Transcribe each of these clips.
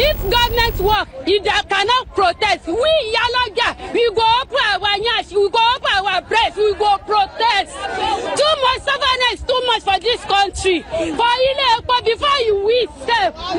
If government work, if they cannot protest, we Yaloga, we go up our nyash, we go up our press, we go protest. Too much stubbornness, too much for this country. For before you win,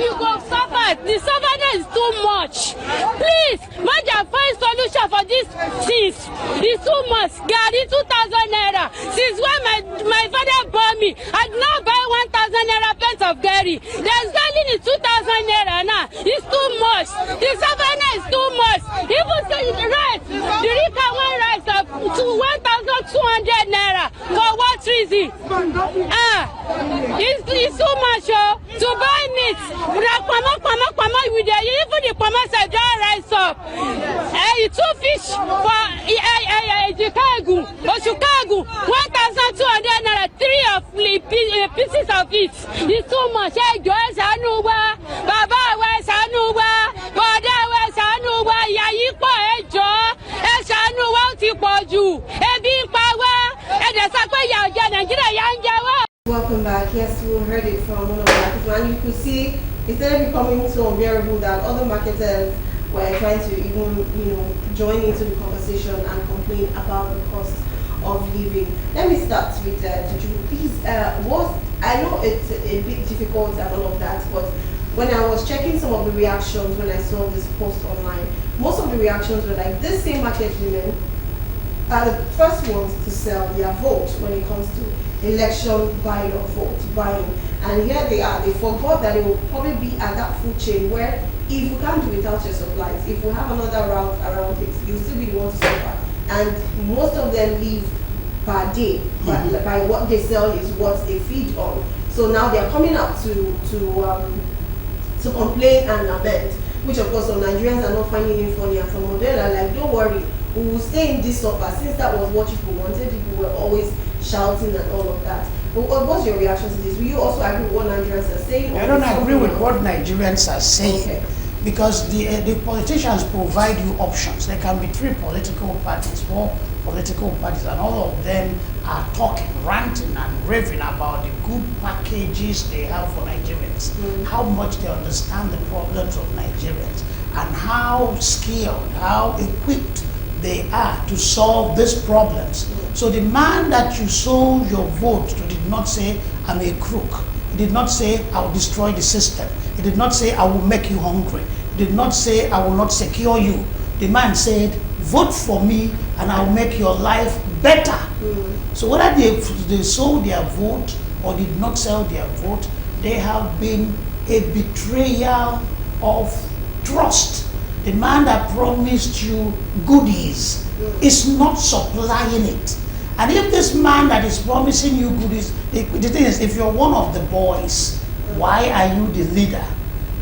you go suffer. The stubbornness is too much. Please, Maja, find solution for this things. It's too much. Gary 2,000 naira. Since when my father bought me, I did not buy 1,000 naira pence of Gary. They're selling it 2,000 naira now. It's too much. The stubbornness is too much. Even say rice, the Rika one rice up to 1,200 naira. For what reason? It's too much, to buy meat. With the even the Pama said rise up. Two fish for Chicago, 1,200 naira, 3 of pieces of it. It's too much. Baba West Anuwa, Boda West Anuwa, Yayipo Ejo, Eshanuwa Tipoju, Ebi Power, and the Sakaya Nigeria Yanjawa. Welcome back. Yes, we heard it from one of the marketers, and you could see instead of becoming so unbearable that other marketers were trying to even, join into the conversation and complain about the cost of living. Let me start with Tuju. Please, I know it's a bit difficult and all of that, but when I was checking some of the reactions when I saw this post online, most of the reactions were like, these same market women are the first ones to sell their vote when it comes to election buying or vote buying. And here they are. They forgot that they will probably be at that food chain where if you can't do without your supplies, if we have another route around it, you'll still be the one to suffer. And most of them live per day, but by what they sell is what they feed on. So now they're coming up to complain and lament, which of course some Nigerians are not finding it funny, and some of them are like, don't worry, we will stay in this suffer, since that was what people wanted. People were always shouting and all of that. But what's your reaction to this? Will you also agree with what Nigerians are saying? I don't agree with what Nigerians are saying. Okay. Because the politicians provide you options. There can be 3 political parties, 4 political parties, and all of them are talking, ranting and raving about the good packages they have for Nigerians, how much they understand the problems of Nigerians, and how skilled, how equipped they are to solve these problems. So the man that you sold your vote to did not say, I'm a crook. He did not say, I will destroy the system. He did not say, I will make you hungry. He did not say, I will not secure you. The man said, vote for me and I will make your life better. So whether they sold their vote or did not sell their vote, they have been a betrayal of trust. The man that promised you goodies is not supplying it. And if this man that is promising you goodies, the thing is, if you're one of the boys, why are you the leader?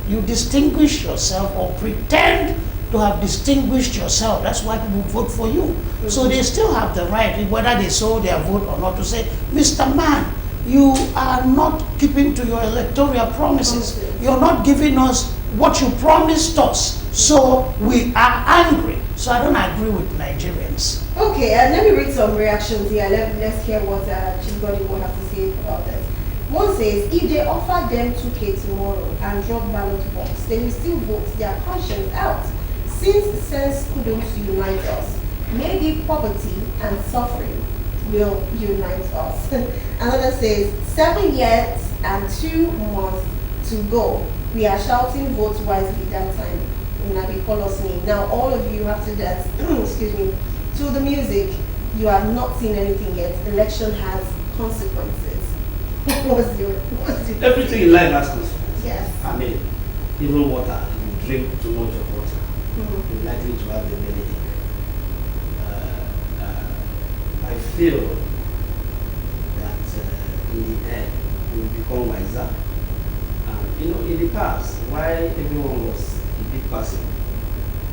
You distinguish yourself or pretend to have distinguished yourself. That's why people vote for you. So they still have the right, whether they sold their vote or not, to say, Mr. Man, you are not keeping to your electoral promises. You're not giving us what you promised us. So we are angry. So I don't agree with Nigerians. Okay, let me read some reactions here. Let's hear what Chief Goddy will have to say about that. One says, if they offer them 2K tomorrow and drop ballot box, they will still vote their conscience out. Since sense couldn't unite us, maybe poverty and suffering will unite us. Another says, 7 years and 2 months to go. We are shouting vote wisely that time. Now all of you have to dance, excuse me, to the music. You have not seen anything yet. Election has consequences. What's your everything in life has consequences. Yes. I mean, even water, you drink too much of water, you're likely to have a belly ache. I feel that in the end, we will become wiser. In the past, while everyone was a big person,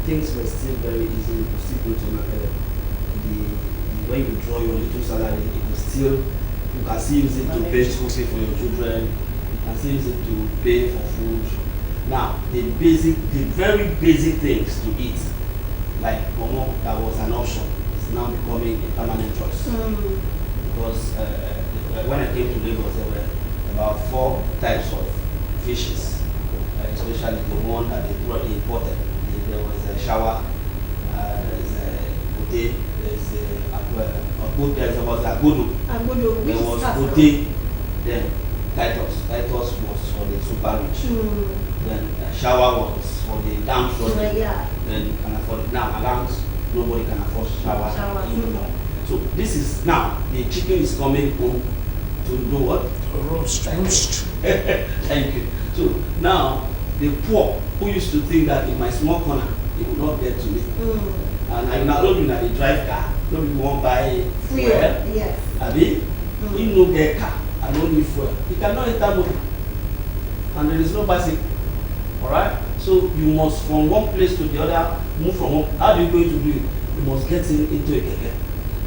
things were still very easy. You could still go to market. When you draw your little salary, you can still use it to pay school fee for your children. You can still use it to pay for food. Now, the very basic things to eat, like momo, that was an option, is now becoming a permanent choice. Because when I came to Lagos, there were about 4 types of fishes, especially the one that they brought, they imported. There was a shower, there's a Bote, there's there was a Agodo, there was Bote, then Titus was for the super rich. Then shower was for the downtrodden. Then can afford now alarms, nobody can afford shower anymore. So this is now the chicken is coming home to do what? Roast. Thank you. So now the poor who used to think that in my small corner it will not get to me. And I not only that they drive car, nobody won't buy fuel. Yes. Abi, he no get car and no need fuel. He cannot enter motor. And there is no bicycle. Alright? So you must from one place to the other move from one. How do you going to do it? You must get into a keke.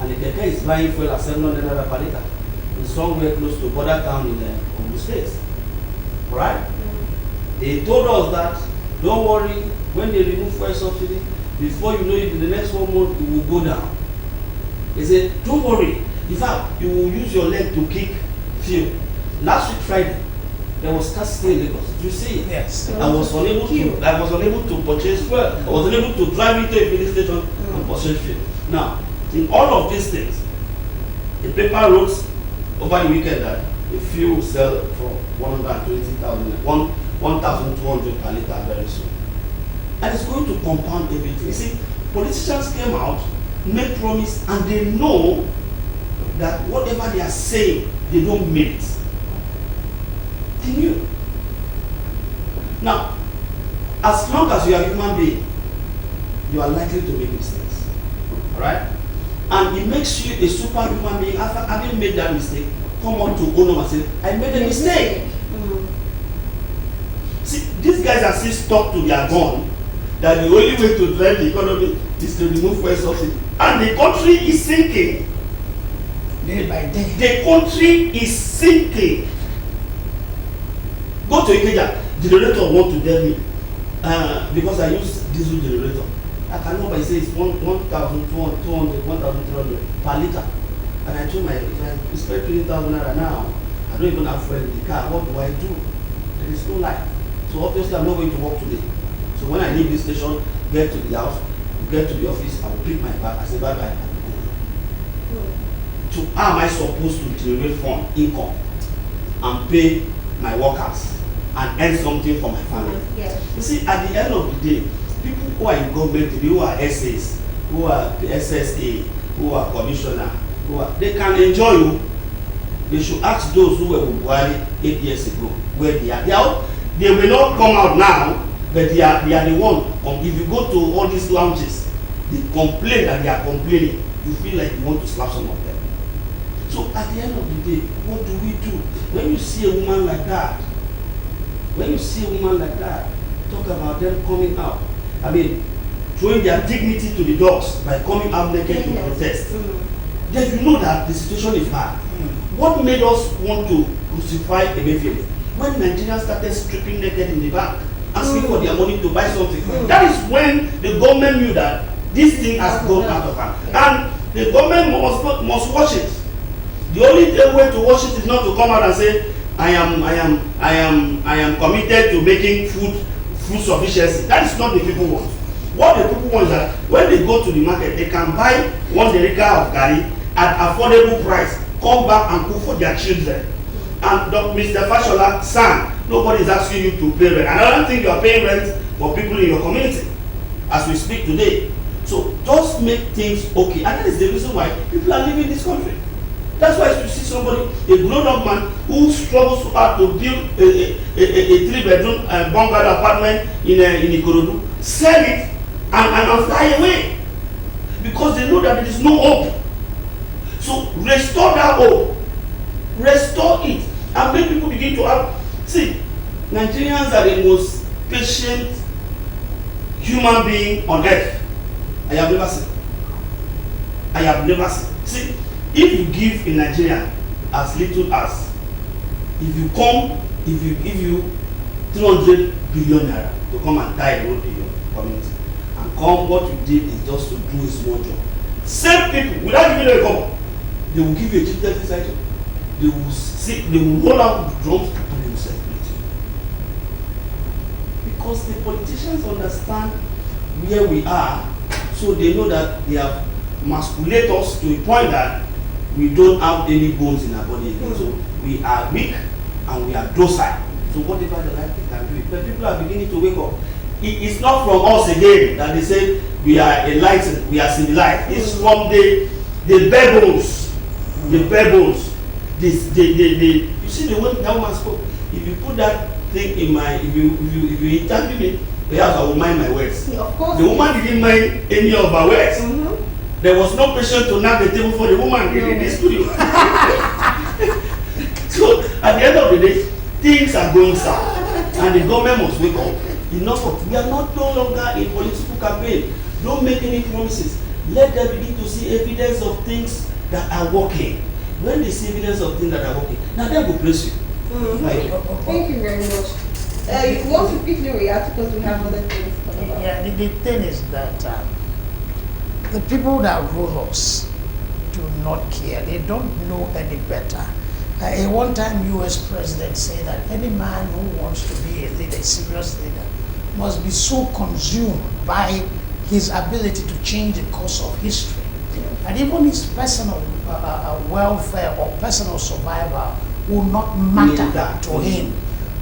And the keke is buying fuel at 700 naira per liter. It's somewhere close to border town in Ogun State. Alright? They told us that don't worry, when they remove fuel subsidy, before you know it, in the next 1 month, it will go down. They said, don't worry. In fact, you will use your leg to kick fuel. Last week Friday, there was scarcity in Lagos. Did you see it? Yes. I was unable to purchase fuel. I was unable to drive into a filling station and purchase fuel. Now, in all of these things, the paper wrote over the weekend that the fuel will sell for 1,200 per liter very soon. And it's going to compound everything. You see, politicians came out, made promise, and they know that whatever they are saying, they don't mean it. They knew. Now, as long as you are a human being, you are likely to make mistakes. Alright? And it makes you a superhuman being after having made that mistake, come on to own up and say, I made a mistake. See, these guys are still stuck to their gun that the only way to drive the economy is to remove fuel subsidy. And the country is sinking. Day by day. The country is sinking. Go to Ikeja, generator want to tell me, because I use diesel generator. I cannot buy, say it's 1,200, 1,300 per liter. And I told my, if I spend 20,000 naira now, I don't even have fuel in the car, what do I do? There is no light. So obviously I'm not going to work today. So when I leave this station, get to the house, get to the office, I will pick my bag, I say bye bye, and go. So how am I supposed to generate fund, income, and pay my workers, and earn something for my family? Yes. You see, at the end of the day, people who are in government today, who are SAs, who are the SSA, who are commissioner, they can enjoy you. They should ask those who were with Buhari 8 years ago where they are. They will not come out now, but they are the one. If you go to all these lounges, they complain that they are complaining. You feel like you want to slap some of them. So at the end of the day, what do we do? When you see a woman like that, talk about them coming out. I mean, throwing their dignity to the dogs by coming out naked to protest. Then you know that the situation is bad. What made us want to crucify Emefiele? When Nigerians started stripping naked in the bank, asking for their money to buy something, that is when the government knew that this thing has gone out of hand. And the government must watch it. The only way to watch it is not to come out and say, I am committed to making food sufficiency. That is not the people want. What the people want is that when they go to the market, they can buy 1 derika of garri at affordable price, come back and cook for their children. And Mr. Fashola, son, nobody is asking you to pay rent. And I don't think you are paying rent for people in your community as we speak today. So just make things okay. And that is the reason why people are leaving this country. That's why you see somebody, a grown-up man who struggles so hard to build a 3-bedroom bungalow apartment in Ikorodu, sell it and fly away. Because they know that there is no hope. So restore that hope. Restore it. And make people begin to have. See, Nigerians are the most patient human being on earth. I have never seen. See, if you give a Nigerian as little as, if you give you 300 billion naira to come and tie road in your community, and come, what you did is just to do a small job. Same people, without giving them a cover, they will give you a cheap title. They will roll out the drums and they will celebrate you. because the politicians understand where we are, so they know that they have masculate us to a point that we don't have any bones in our body again. So we are weak and we are docile. So whatever the right they can do it. But people are beginning to wake up. It's not from us again that they say we are enlightened, we are civilized. It's from the bare bones. The bare bones. You see the way that woman spoke. If you put that thing in my, if you interview me, perhaps I will mind my words. Of course. The woman didn't mind any of her words. There was no patient to knock the table for the woman in the studio. So at the end of the day, things are going south, and the government must wake up. Enough of, we are not no longer in political campaign. Don't make any promises. Let them begin to see evidence of things that are working. When they see evidence of things that are working, now they will praise you. Thank you very much. You want to quickly react because we have other things to talk about. Yeah, the thing is that the people that rule us do not care. They don't know any better. A one-time U.S. president said that any man who wants to be a leader, a serious leader, must be so consumed by his ability to change the course of history. And even his personal welfare or personal survival will not matter to him.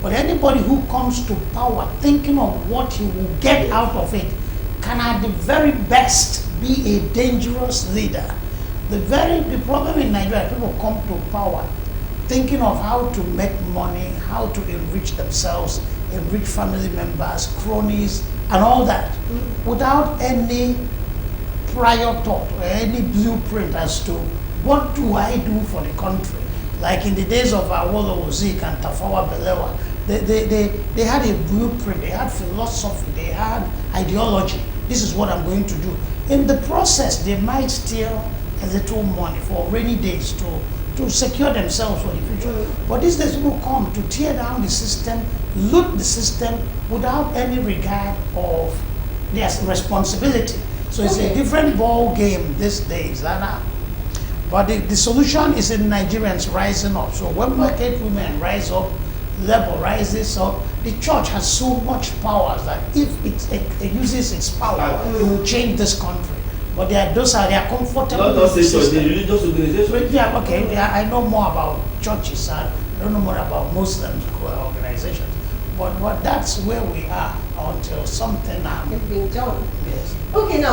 But anybody who comes to power thinking of what he will get out of it can at the very best be a dangerous leader. The problem in Nigeria, people come to power thinking of how to make money, how to enrich themselves, enrich family members, cronies, and all that, without any prior thought or any blueprint as to what do I do for the country. Like in the days of Awolowo, Zik, and Tafawa Balewa, they had a blueprint, they had philosophy, they had ideology. This is what I'm going to do. In the process, they might steal a little money for rainy days to secure themselves for the future. But these days will come to tear down the system, loot the system without any regard of their responsibility. So it's a different ball game these days. But the solution is in Nigerians rising up. So when market women rise up, labor rises up, the church has so much power that if it uses its power, it will change this country. But they are comfortable. Not just the religious organization. Yeah, okay. Yeah, I know more about churches. I don't know more about Muslim organizations. But that's where we are until something happens. It's being done. Yes. Okay, now.